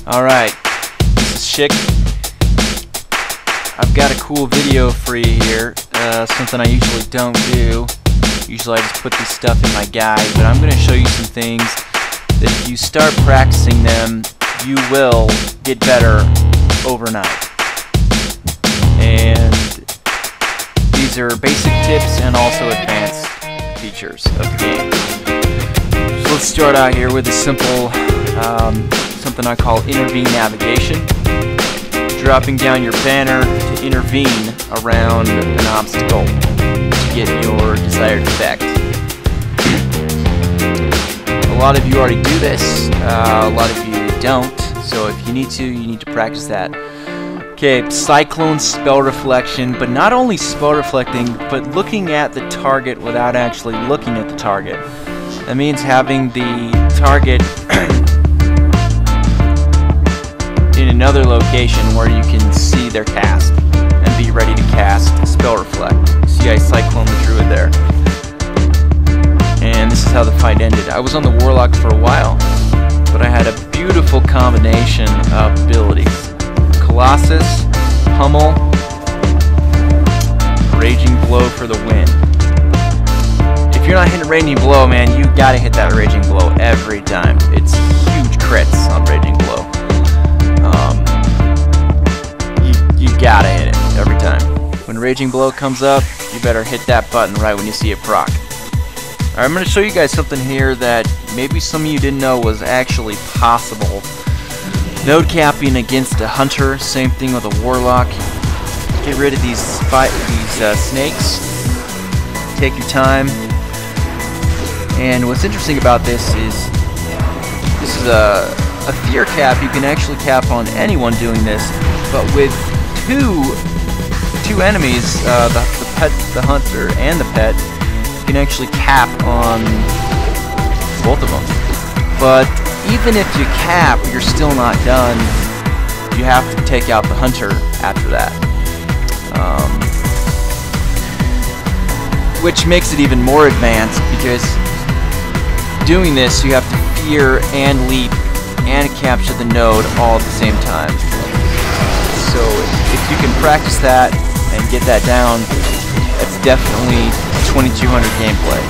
Alright, this is Shick. I've got a cool video for you here, something I usually don't do. Usually I just put this stuff in my guide, but I'm going to show you some things that if you start practicing them, you will get better overnight. And these are basic tips and also advanced features of the game. So let's start out here with a simple something I call intervene navigation. Dropping down your banner to intervene around an obstacle to get your desired effect. A lot of you already do this, a lot of you don't, so if you need to practice that. Okay, Cyclone spell reflection, but not only spell reflecting, but looking at the target without actually looking at the target. That means having the target in another location where you can see their cast and be ready to cast spell reflect. See, I cyclone the druid there. And this is how the fight ended. I was on the warlock for a while, but I had a beautiful combination of abilities. Colossus, Pummel, Raging Blow for the win. If you're not hitting Raging Blow, man, you gotta hit that Raging Blow every time. It's huge crits on Raging Blow. You gotta hit it every time. When Raging Blow comes up, you better hit that button right when you see it proc. Alright, I'm gonna show you guys something here that maybe some of you didn't know was actually possible. Node capping against a hunter, same thing with a warlock. Get rid of these snakes. Take your time. And what's interesting about this is a fear cap. You can actually cap on anyone doing this, but with two enemies, the hunter and the pet, you can actually cap on both of them. But even if you cap, you're still not done. You have to take out the hunter after that. Which makes it even more advanced, because doing this you have to fear and leap and capture the node all at the same time. So if you can practice that and get that down, that's definitely 2200 gameplay.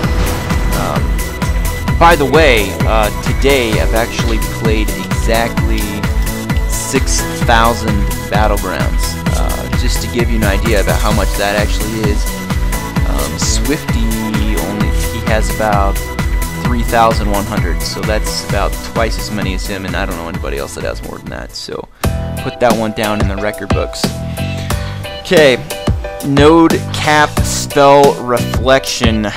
By the way, today I've actually played exactly 6,000 Battlegrounds, just to give you an idea about how much that actually is. Swifty he has about 3,100, so that's about twice as many as him, and I don't know anybody else that has more than that, so put that one down in the record books. Okay, node cap spell reflection.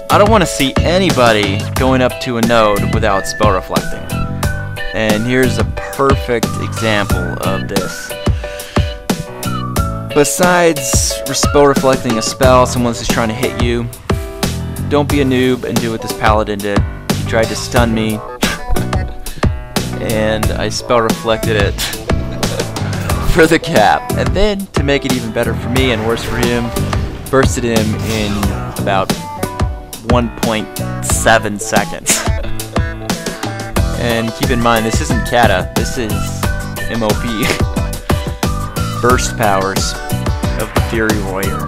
I don't want to see anybody going up to a node without spell reflecting, and here's a perfect example of this. Besides spell reflecting a spell, someone's just trying to hit you, don't be a noob and do what this paladin did. He tried to stun me, and I spell reflected it for the cap. And then, to make it even better for me and worse for him, bursted him in about 1.7 seconds. And keep in mind, this isn't kata, this is MoP. Burst powers of the Fury Warrior.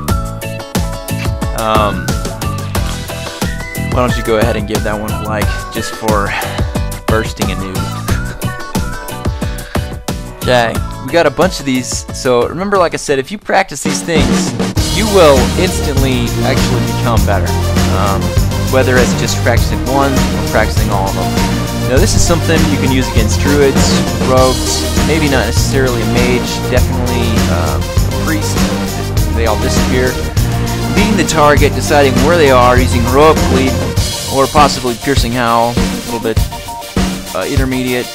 Why don't you go ahead and give that one a like, just for bursting a noob. Okay, we got a bunch of these, so remember, like I said, if you practice these things, you will instantly actually become better. Whether it's just practicing one or practicing all of them. Now this is something you can use against druids, rogues, maybe not necessarily a mage, definitely a priest. They all disappear. Beating the target, deciding where they are, using heroic leap, or possibly piercing howl, a little bit intermediate.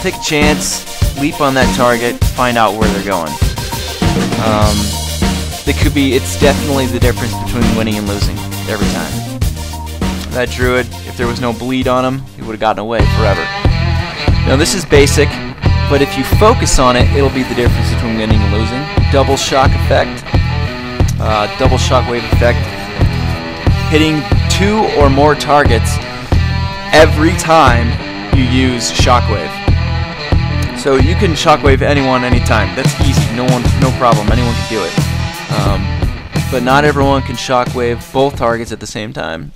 Take a chance, leap on that target, find out where they're going. It's definitely the difference between winning and losing every time. That druid, if there was no bleed on him, he would have gotten away forever. Now this is basic, but if you focus on it, it'll be the difference between winning and losing. Double shock effect, double shockwave effect, hitting 2 or more targets every time you use Shockwave. So you can shockwave anyone, anytime. That's easy. No problem. Anyone can do it. But not everyone can shockwave both targets at the same time.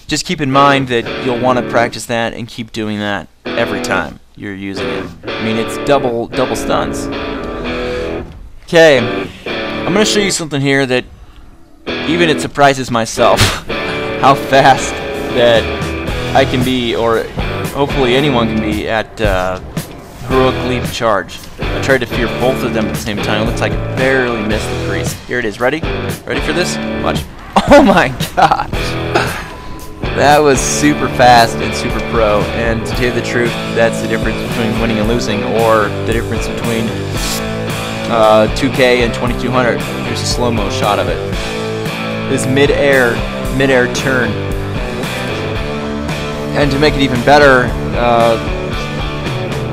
Just keep in mind that you'll want to practice that and keep doing that every time you're using it. I mean, it's double stuns. Okay, I'm going to show you something here that even it surprises myself how fast that I can be, or hopefully anyone can be, at heroic leap charge. I tried to fear both of them at the same time. It looks like I barely missed the priest. Here it is. Ready? Ready for this? Watch. Oh my gosh! That was super fast and super pro. And to tell you the truth, that's the difference between winning and losing, or the difference between 2K and 2200. Here's a slow-mo shot of it. This mid-air turn. And to make it even better,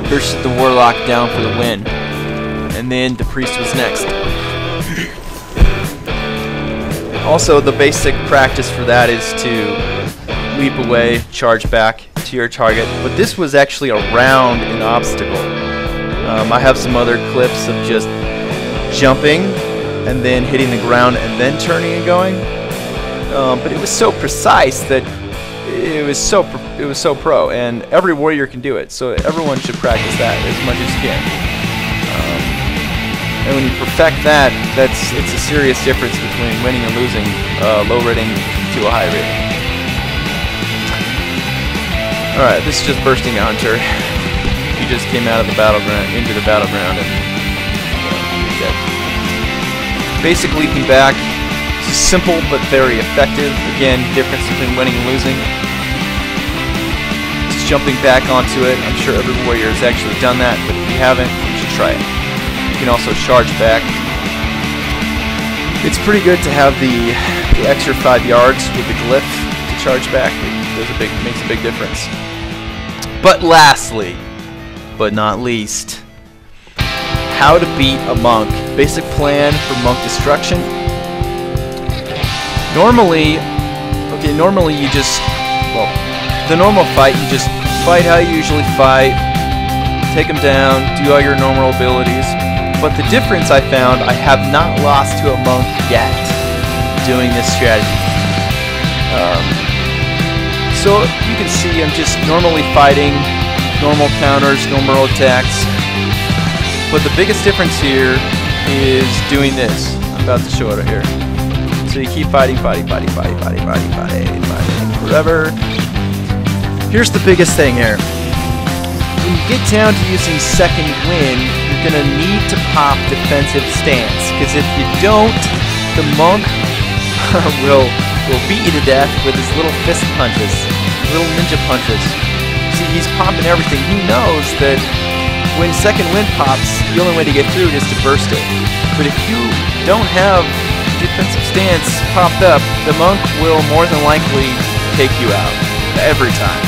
there's the warlock down for the win, and then the priest was next. Also, the basic practice for that is to leap away, charge back to your target, but this was actually around an obstacle. I have some other clips of just jumping and then hitting the ground and then turning and going, but it was so precise that it was so pro, and every warrior can do it, so everyone should practice that as much as you can. And when you perfect that, it's a serious difference between winning and losing, low rating to a high rating. Alright, this is just bursting a hunter. He just came out of the battleground, into the battleground, and he's dead. Basic leaping back. Simple but very effective. Again, difference between winning and losing. Just jumping back onto it. I'm sure every warrior has actually done that, but if you haven't, you should try it. You can also charge back. It's pretty good to have the extra 5 yards with the glyph to charge back. It makes a big difference. But lastly, but not least, how to beat a monk. Basic plan for monk destruction. Normally you just, well, the normal fight, you just fight how you usually fight, take them down, do all your normal abilities. But the difference I found, I have not lost to a monk yet doing this strategy. So you can see I'm just normally fighting, normal counters, normal attacks. But the biggest difference here is doing this. I'm about to show it right here. So you keep fighting, forever. Here's the biggest thing here. When you get down to using second wind, you're going to need to pop defensive stance. Because if you don't, the monk will beat you to death with his little fist punches, little ninja punches. See, he's popping everything. He knows that when second wind pops, the only way to get through it is to burst it. But if you don't have defensive stance popped up, the monk will more than likely take you out every time.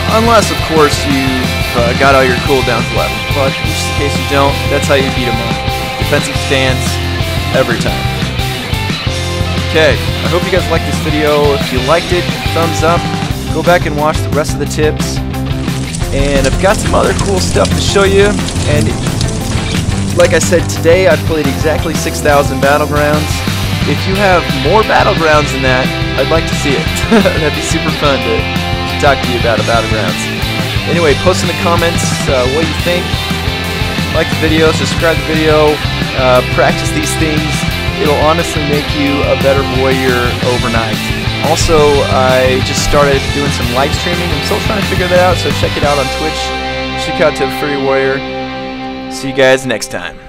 Unless, of course, you've got all your cooldowns left. But just in case you don't, that's how you beat a monk. Defensive stance every time. Okay, I hope you guys liked this video. If you liked it, thumbs up. Go back and watch the rest of the tips. And I've got some other cool stuff to show you. And like I said, today I played exactly 6,000 Battlegrounds. If you have more Battlegrounds than that, I'd like to see it. That'd be super fun to talk to you about Battlegrounds. Anyway, post in the comments what you think. Like the video, subscribe to the video, practice these things. It'll honestly make you a better warrior overnight. Also, I just started doing some live streaming. I'm still trying to figure that out, so check it out on Twitch. Shikaote Furry Warrior. See you guys next time.